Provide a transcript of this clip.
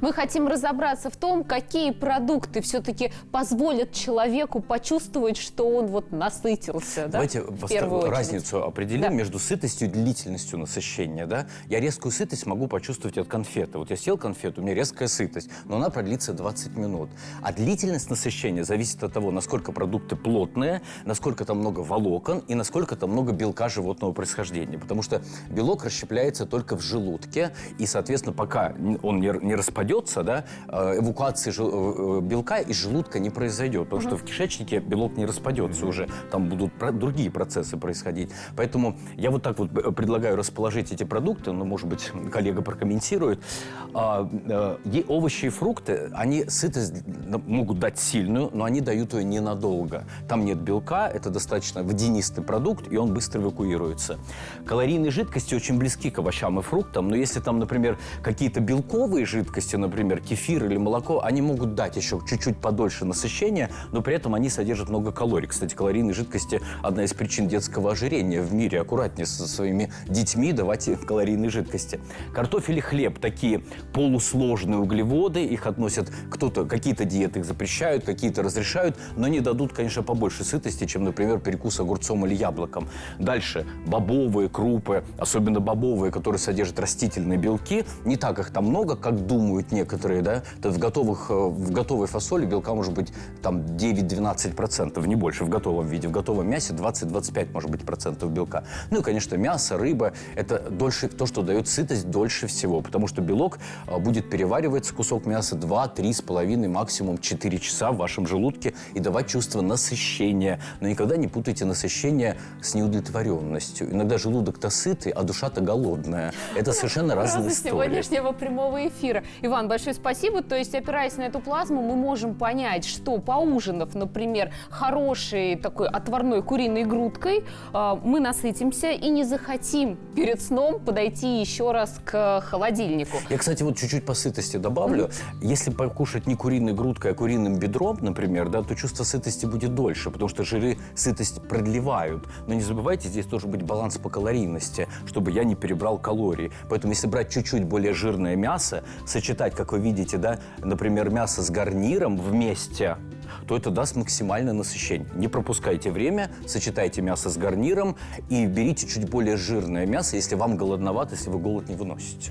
Мы хотим разобраться в том, какие продукты все-таки позволят человеку почувствовать, что он вот насытился. Да? Давайте разницу определим между сытостью и длительностью насыщения. Да? Я резкую сытость могу почувствовать от конфеты. Вот я съел конфету, у меня резкая сытость, но она продлится 20 минут. А длительность насыщения зависит от того, насколько продукты плотные, насколько там много волокон и насколько там много белка животного происхождения. Потому что белок расщепляется только в желудке, и, соответственно, пока он не распадется, да, эвакуации белка из желудка не произойдет, потому что в кишечнике белок не распадется уже, там будут другие процессы происходить. Поэтому я вот так вот предлагаю расположить эти продукты, ну, может быть, коллега прокомментирует. Овощи и фрукты, они сытость могут дать сильную, но они дают ее ненадолго. Там нет белка, это достаточно водянистый продукт, и он быстро эвакуируется. Калорийные жидкости очень близки к овощам и фруктам, но если там, например, какие-то белковые жидкости, например, кефир или молоко, они могут дать еще чуть-чуть подольше насыщения, но при этом они содержат много калорий. Кстати, калорийные жидкости – одна из причин детского ожирения в мире. Аккуратнее со своими детьми давайте калорийные жидкости. Картофель и хлеб – такие полусложные углеводы, их относят какие-то диеты их запрещают, какие-то разрешают, но они дадут, конечно, побольше сытости, чем, например, перекус огурцом или яблоком. Дальше бобовые крупы, особенно бобовые, которые содержат растительные белки, не так их там много, как думают некоторые, да, в готовой фасоли белка может быть там 9-12%, не больше в готовом виде. В готовом мясе 20-25, может быть, процентов белка. Ну и, конечно, мясо, рыба – это то, что дает сытость дольше всего, потому что белок будет перевариваться, кусок мяса 2-3,5, максимум 4 часа в вашем желудке и давать чувство насыщения. Но никогда не путайте насыщение с неудовлетворенностью. Иногда желудок-то сытый, а душа-то голодная. Это совершенно разные истории. Сегодняшнего прямого эфира. Иван, большое спасибо. То есть, опираясь на эту плазму, мы можем понять, что поужинав, например, хорошей такой отварной куриной грудкой, мы насытимся и не захотим перед сном подойти еще раз к холодильнику. Я, кстати, вот чуть-чуть по сытости добавлю. Если покушать не куриной грудкой, а куриным бедром, например, да, то чувство сытости будет дольше, потому что жиры сытость продлевают. Но не забывайте, здесь должен быть баланс по калорийности, чтобы я не перебрал калории. Поэтому если брать чуть-чуть более жирное мясо, сочетать, как вы видите, да, например, мясо с гарниром вместе, то это даст максимальное насыщение. Не пропускайте время, сочетайте мясо с гарниром и берите чуть более жирное мясо, если вам голодновато, если вы голод не выносите.